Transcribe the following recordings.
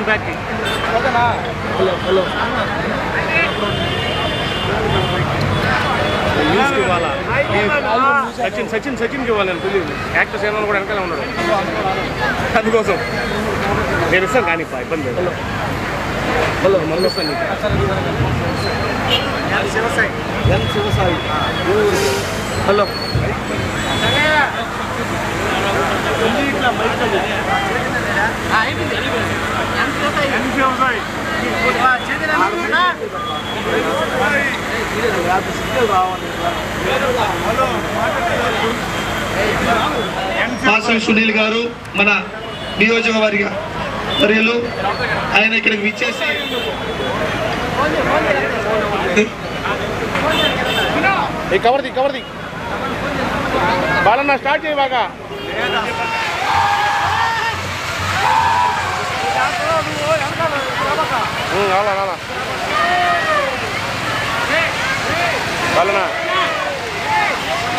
బ్యాక్కి. న్యూస్కి ఇవ్వాలా, సచిన్కి ఇవ్వాలి. నేను తెలియదు, యాక్టర్ సేనలు కూడా వెనకాల ఉన్నాడు. అందుకోసం నేను ఇస్తాను కానీ ఇబ్బంది లేదు. మళ్ళీ వస్తాను నీకు. శివసాయి. హలో పాసం సునీల్ గారు మన నియోజకవర్గ వర్యులు, ఆయన ఇక్కడికి విచ్చేసి కవర్ది బాలన్న స్టార్ట్ చేయి బాగా.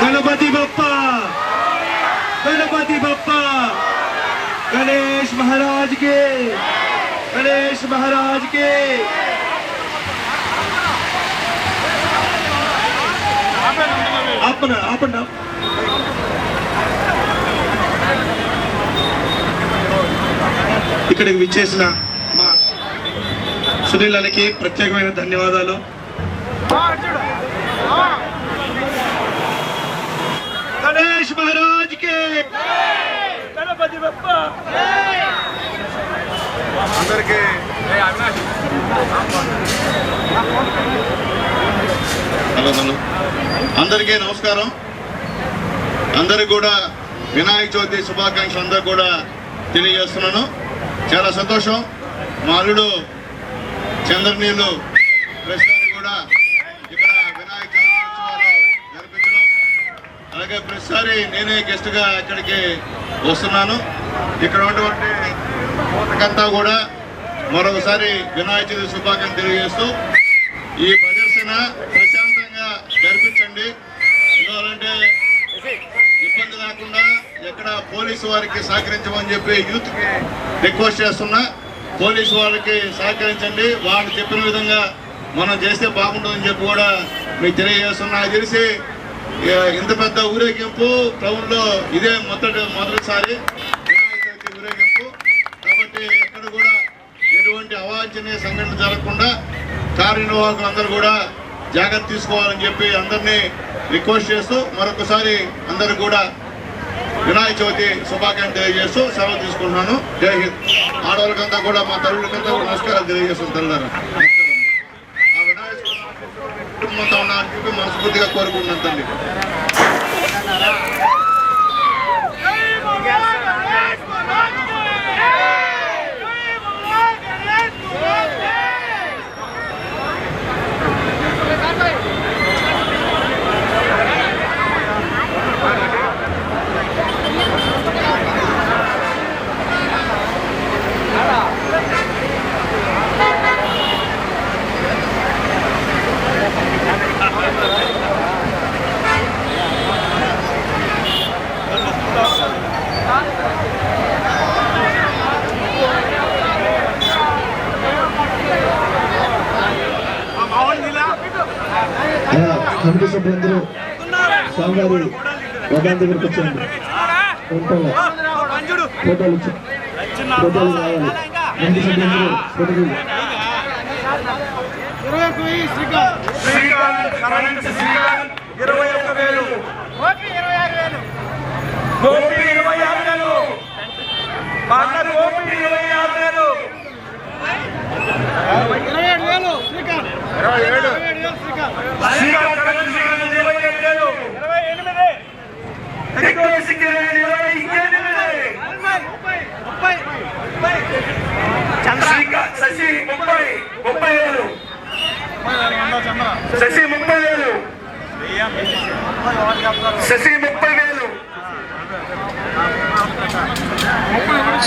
गणपति बप्पा, गणपति बप्पा, गणेश महाराज के, गणेश महाराज के। अपना ఇక్కడికి విచ్చేసిన మా సునీల్ అన్నకి ప్రత్యేకమైన ధన్యవాదాలు. गणेश महाराज के, गणपति बप्पा। అందరికీ నమస్కారం. అందరికి కూడా వినాయక చవితి శుభాకాంక్షలు అందరూ కూడా తెలియజేస్తున్నాను. చాలా సంతోషం. మా అల్లుడు చంద్రనీళ్ళు ప్రస్తుతానికి కూడా ఇక్కడ వినాయక చవితి ఉత్సవాలు జరిపించడం, అలాగే ప్రతిసారి నేనే గెస్ట్గా ఇక్కడికి వస్తున్నాను. ఇక్కడ ఉన్నటువంటి యువతకంతా కూడా మరొకసారి వినాయక చవితి శుభాకాంక్షలు తెలియజేస్తూ ఈ ప్రదర్శన ప్రశాంతంగా జరిపించండి. ఎందుకంటే ఇబ్బంది లేకుండా ఎక్కడ పోలీసు వారికి సహకరించమని చెప్పి యూత్కి రిక్వెస్ట్ చేస్తున్నా. పోలీసు వారికి సహకరించండి, వాళ్ళు చెప్పిన విధంగా మనం చేస్తే బాగుంటుందని చెప్పి కూడా మీకు తెలియజేస్తున్నా. తెలిసి ఇంత పెద్ద ఊరేగింపు టౌన్లో ఇదే మొదటిసారి వినాయక చవితి ఊరేగింపు. కాబట్టి ఎక్కడ కూడా ఎటువంటి అవాంఛనీయ సంఘటన జరగకుండా కార్యనిర్వాహకులు అందరూ కూడా జాగ్రత్త తీసుకోవాలని చెప్పి అందరినీ రిక్వెస్ట్ చేస్తూ మరొకసారి అందరూ కూడా వినాయక చవితి శుభాకాంక్షలు తెలియజేస్తూ సెలవు తీసుకుంటున్నాను. జై హింద్. ఆడవాళ్ళకంతా కూడా మా తల్లులకంతా కూడా నమస్కారాలు తెలియజేస్తాం. తల్లారా ఆ వినాయక కుటుంబంతో ఉన్నారని చెప్పి మనస్ఫూర్తిగా కోరుకుంటున్నాను తల్లి. కమిటీ సభ్యులందరూ స్వామివారి వదాన్ దగ్గరకు వచ్చారండి. ఫోటోలు రావాలి. కమిటీ సభ్యులందరూ ఫోటోలు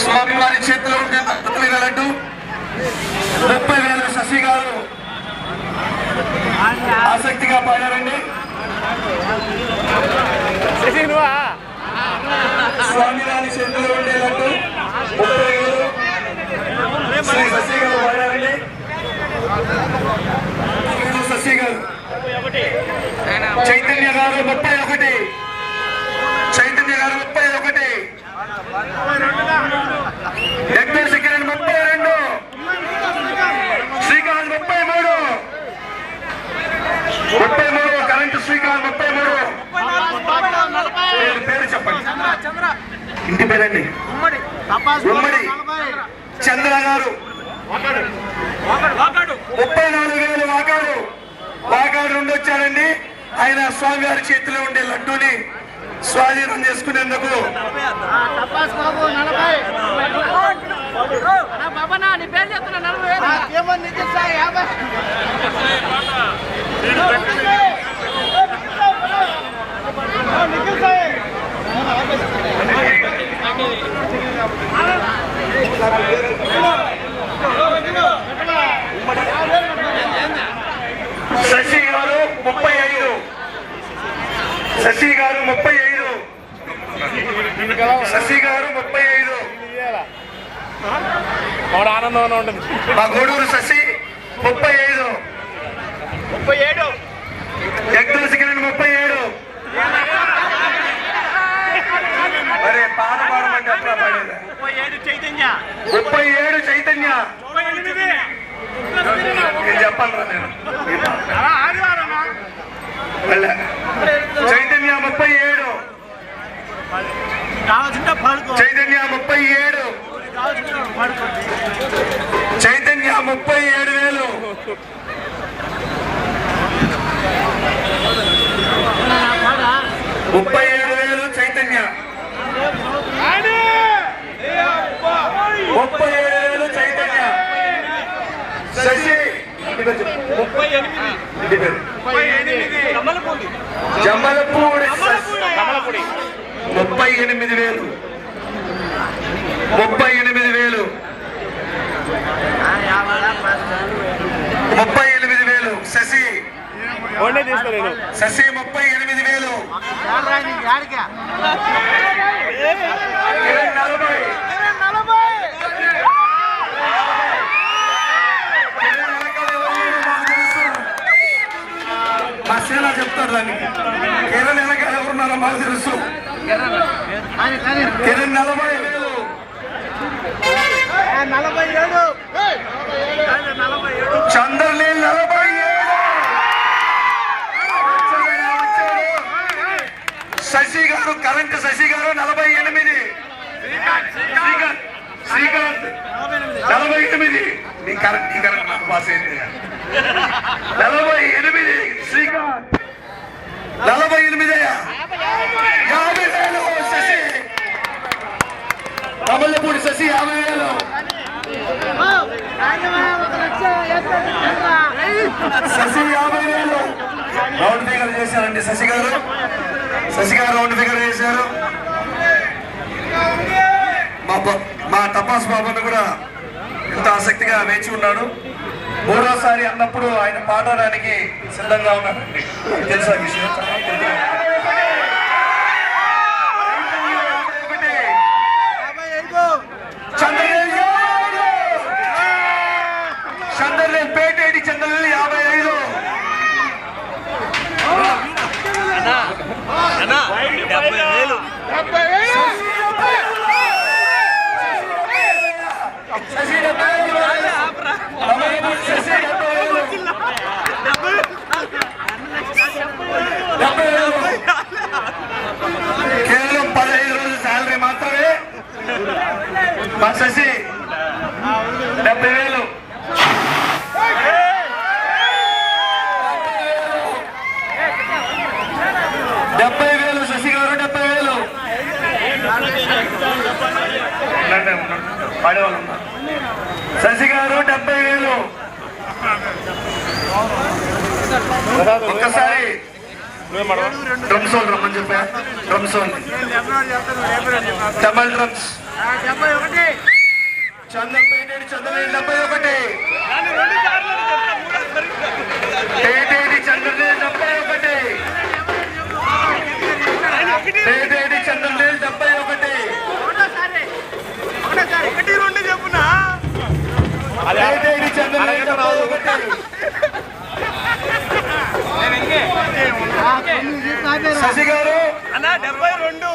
స్వామివారి చేతిలో ఉండే లడ్డు 30,000 శశి గారు ఆసక్తిగా పాడారండి. స్వామివారి చేతిలో ఉండే లడ్డు 30,000 శ్రీ శశి గారు వాడారండి. శశి గారు, చైతన్య గారు 31, చైతన్య గారు 31, వెంకటేష్ కిరణ్ 32, శ్రీకాంత్ 33, కరెంటు శ్రీకాంత్ 33. పేరు చెప్పండి, ఇంటి పేరండి. ఉమ్మడి చంద్ర గారు 34,000 వాకాడు నుండి వచ్చారండి. ఆయన స్వామివారి చేతిలో ఉండే లడ్డూని స్వాధీనం చేసుకునేందుకు శశి గారు 35, శశి గారు 35, శశి గారు 35. ఆనందంగా ఉంటుంది. మా గూడూరు శశి 35, వెంకటేష్ కిరణ్ 37. మరి పాట పాడమంటే ఎట్లా పాడేది? 37 చైతన్య. నేను చెప్పాలరా నేను చైతన్య 37, చైతన్య 37, చైతన్య 37,000. 37,000 చైతన్య. 37,000 చైతన్య. శశి 38, జమ్మలపూడి 38,000, 38,000, 38,000 శశి. శశి 38,000. 40. మా సేన చెప్తారు దానికి. కేరళ ఎలాగ ఎవరున్నారో మాకు తెలుసు. కిరణ్ 40,000. 47. చంద్రలేల్ 47. శశి గారు, కరెంట్ శశి గారు 48. శ్రీకాంత్ 48. నీ కరెంట్ నాకు పాస్ అయింది. 48 శ్రీకాంత్. 48 50,000 శశి. కమలపూడి శశి 50,000. శశి 50,000 రౌండ్ ఫిగర్ చేశారండి. శశి గారు రౌండ్ ఫిగర్ చేశారు. మా తపాస్ బాబాను కూడా ఎంత ఆసక్తిగా వేచి ఉన్నాడు. మూడోసారి అన్నప్పుడు ఆయన పాడడానికి సిద్ధంగా ఉన్నాడండి. తెలుసా విషయం? చంద్రలేల్ పేటేటి చంద్రలేల్ 55. కేవలం 15 రోజుల శాలరీ మాత్రమే మా శశి. 70,000. 70,000 శశి గారు. 70,000 పాడేవాళ్ళు. శశి గారు 70,000. ఒక్కసారి డ్రమ్స్ వాళ్ళు రమ్మని చెప్పా. డ్రమ్స్ వాళ్ళు డబల్ డ్రమ్స్. చంద్రపేటేటి చంద్రలేల్ 71. పేటేటి చంద్రలేల్ 71. పేటేటి చంద్రలేల్ 71. 1 2 చెప్పునా. శశి గారు 72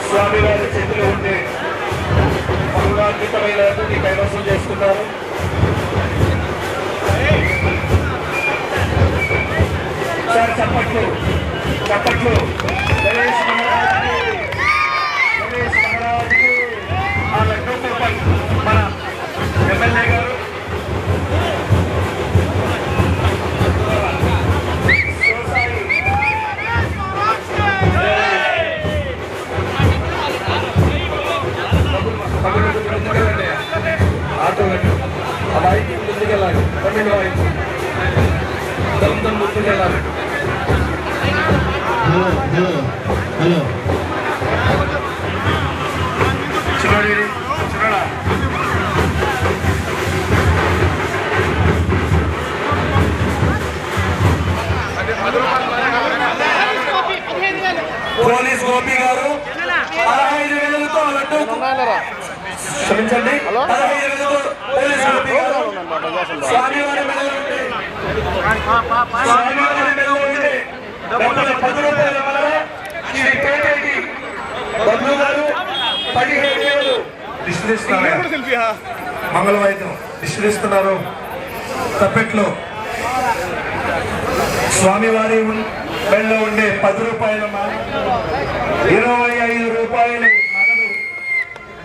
స్వామివారి చేతిలో ఉండే బంగారుతమైనటువంటి కైవసం చేసుకున్నారు. సార్ చప్పట్లు చప్పట్లు. గణేష్ మహారాజుకి ఆ లడ్డూ కూపన్ మన ఎమ్మెల్యే గారు ఆటో ఆ బైక్ ముందుకెళ్ళాలి. తమిళ బైక్ దొంగ ముందుకెళ్ళాలి. చూడండి చూడడా పోలీస్ గోపి గారు 15,000తో లడ్డూ క్షమించండి 15,000తో పోలీస్ గోపి గారు స్వామివారి మెడలో ఉండే 10 రూపాయల వల్ల శ్రీ పేటేటి బబ్లు గారు 17,000 డిస్ట్రిబ్యూస్తున్నారు. మంగళవాయిద్యం డిస్ట్రిబ్యూస్తున్నారు. తప్పెట్లో స్వామివారి మెడలో ఉండే 10 రూపాయల 25 రూపాయలు నగదు.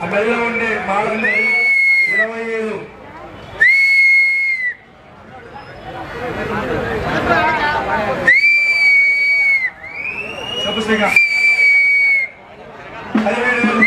ఆ మెడలో ఉండే మాలలు 25. చెప్పు శ్రీకాంత్ 17,000.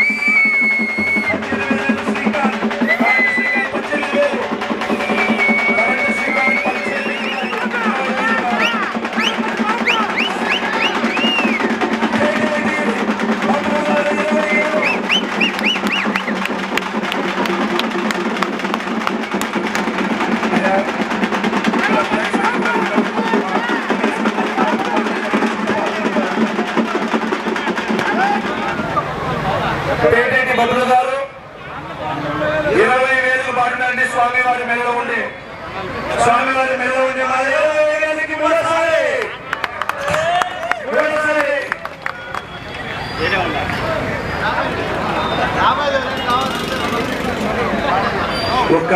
పేటేటి బబ్లు గారు 20,000 పాడినండి. స్వామివారి మెడలో ఉండే 20,000కి మూడోసారి ఒక్క